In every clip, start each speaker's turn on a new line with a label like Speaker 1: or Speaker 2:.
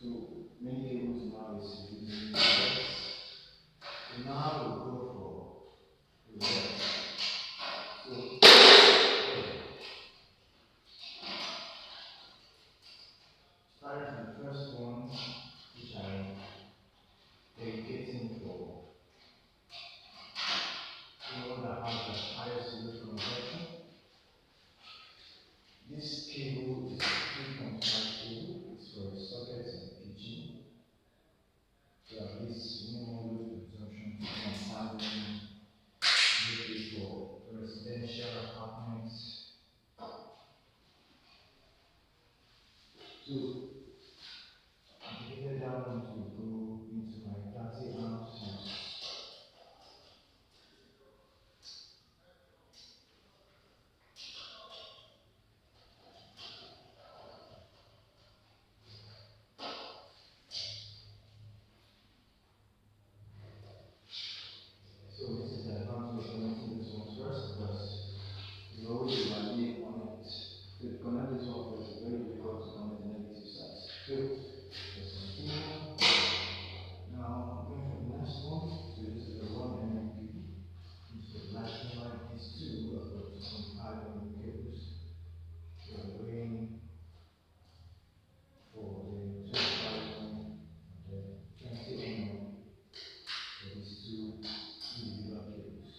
Speaker 1: So many cables now is using this. So now we go for the rest. So starting from the first one, which I'm dedicating for the one that has the highest load conversion. This cable is a 3.5 cable. It's for sockets and kitchen. So at least minimum load consumption from 1,000 for residential apartments. So I'm taking that one to go into my 30 amp fuse. So this is the advantage of connecting this one first because you always might be on it. So to connect this one first, it's very difficult to connect the negative side. So let's continue. Now going for the next one. So this is the 1 mmQB. This is the last one. These two are for some 5 mm cables. So I'm going for the 25 mm and the 20 mm for these two individual cables.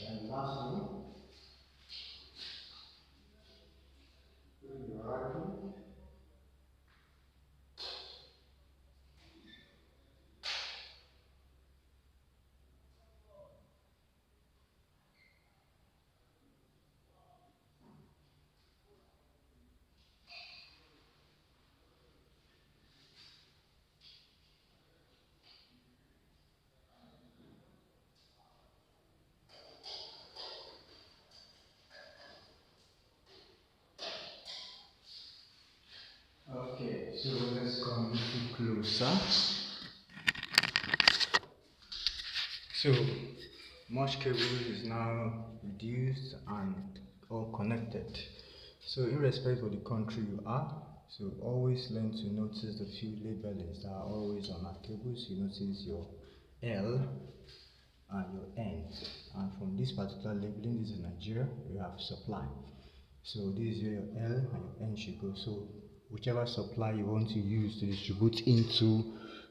Speaker 1: And last one, the rifle. Okay, so let's come a little closer. So much cable is now reduced and all connected. So irrespective of the country you are, so always learn to notice the few labelings that are always on our cables. You notice your L and your N. And from this particular labeling, this is Nigeria, you have supply. So this is where your L and your N should go. So whichever supply you want to use to distribute into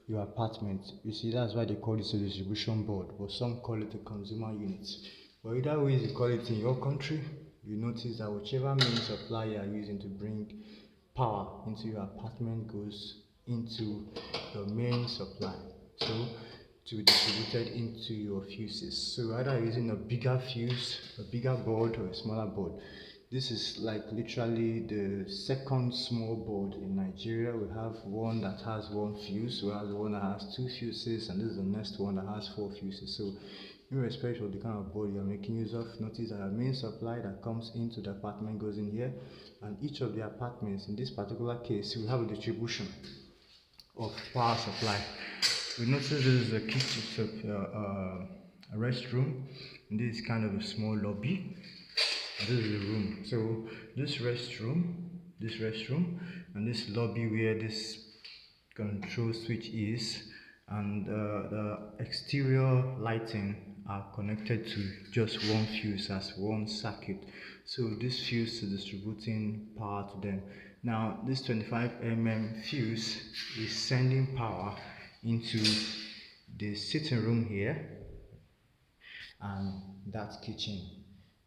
Speaker 1: your apartment, you see that's why they call this a distribution board, but some call it a consumer unit. But either way you call it in your country, you notice that whichever main supply you are using to bring power into your apartment goes into your main supply. So to be distributed into your fuses. So either using a bigger fuse, a bigger board, or a smaller board. This is like literally the second small board in Nigeria. We have one that has one fuse, we have the one that has 2 fuses, and this is the next one that has 4 fuses. So irrespective of the kind of board you are making use of, notice that our main supply that comes into the apartment goes in here, and each of the apartments, in this particular case, we have a distribution of power supply. We notice this is a kitchen, a restroom, and this is kind of a small lobby. This is the room. So this restroom, and this lobby where this control switch is, and the exterior lighting are connected to just one fuse as one circuit. So this fuse is distributing power to them. Now this 25 mm fuse is sending power into the sitting room here and that kitchen.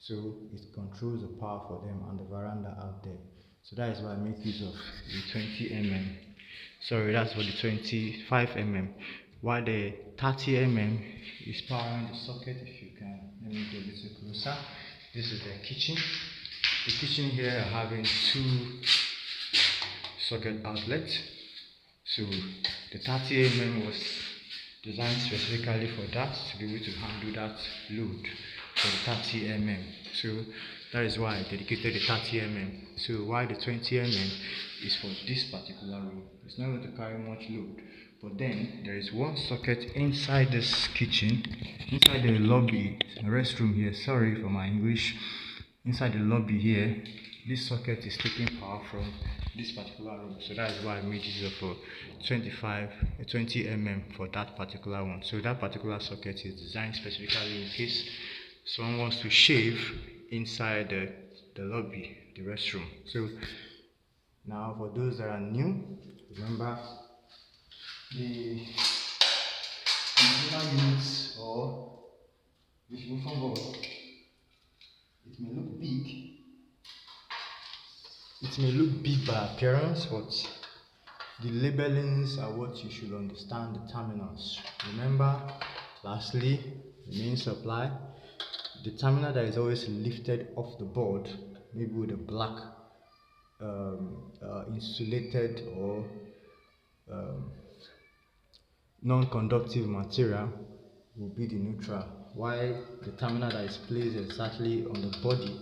Speaker 1: So it controls the power for them and the veranda out there. So that is why I make use of the 20 mm. Sorry, that's for the 25 mm. while the 30 mm is powering the socket. If you can, let me get a little closer. This is the kitchen. The kitchen here having two socket outlets. So the 30 mm was designed specifically for that, to be able to handle that load for the 30 mm. So that is why I dedicated the 30 mm. So why the 20 mm is for this particular room. It's not going to carry much load. But then there is one socket inside this kitchen, inside the lobby, restroom here. Sorry for my English. Inside the lobby here, this socket is taking power from this particular room. So that is why I made use of a 20 mm for that particular one. So that particular socket is designed specifically in case someone wants to shave inside the lobby, the restroom. So now for those that are new, remember the consumer units or distribution board. It may look big. It may look big by appearance, but the labelings are what you should understand, the terminals. Remember, lastly, the main supply. The terminal that is always lifted off the board, maybe with a black insulated or non-conductive material, will be the neutral, while the terminal that is placed exactly on the body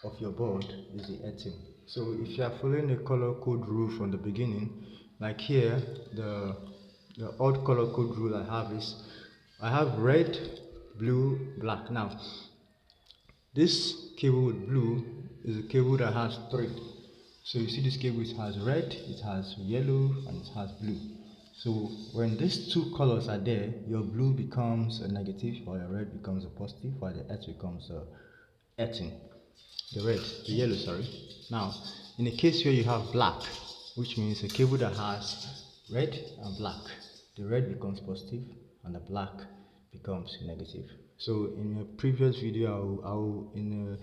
Speaker 1: of your board is the earthing. So if you are following the color code rule from the beginning, like here, the odd color code rule I have is I have red, blue, black. Now this cable with blue is a cable that has three. So you see this cable, it has red, it has yellow, and it has blue. So when these two colors are there, your blue becomes a negative, while your red becomes a positive, while the earth becomes a earthing. The yellow, sorry. Now, in a case where you have black, which means a cable that has red and black, the red becomes positive and the black becomes negative. So in a previous video, in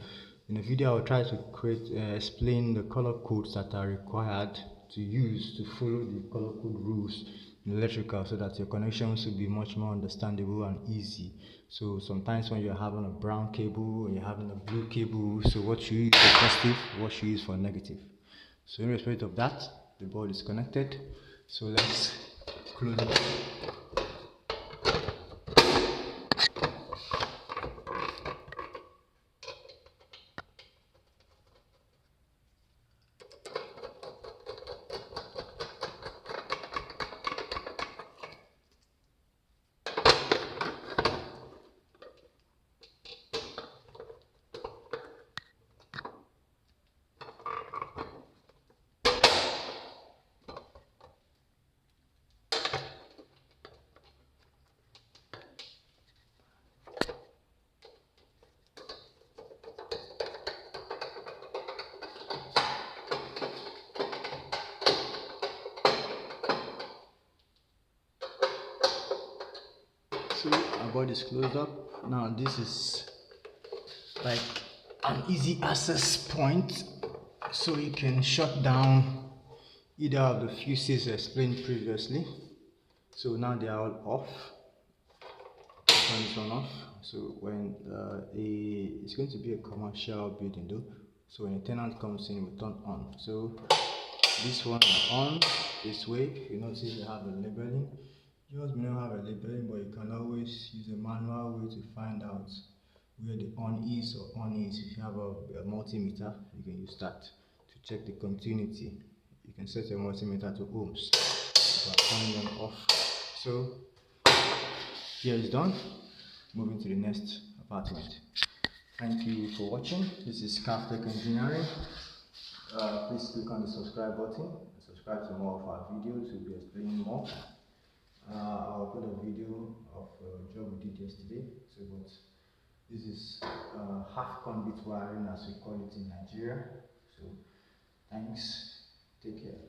Speaker 1: a video I'll try to explain the color codes that are required to use to follow the color code rules in electrical, so that your connections will be much more understandable and easy. So sometimes when you're having a brown cable or you're having a blue cable, so what you use for positive, what you use for negative. So in respect of that, the board is connected. So let's close it. So our board is closed up. Now this is like an easy access point, so you can shut down either of the fuses explained previously. So now they are all off. Turn this one off. So when it's going to be a commercial building though, so when a tenant comes in, we turn on. So this one on this way. You notice they have a labeling. Yours may not have a labeling, but you can always use a manual way to find out where the on is or on is. If you have a multimeter, you can use that to check the continuity. You can set your multimeter to ohms by turning them off. So here is done. Moving to the next apartment. Thank you for watching. This is Caftech Engineering. Please click on the subscribe button. Subscribe to more of our videos. We'll be explaining more. I'll put a video of a job we did yesterday. So, but this is half conduit wiring, as we call it in Nigeria. So, thanks. Take care.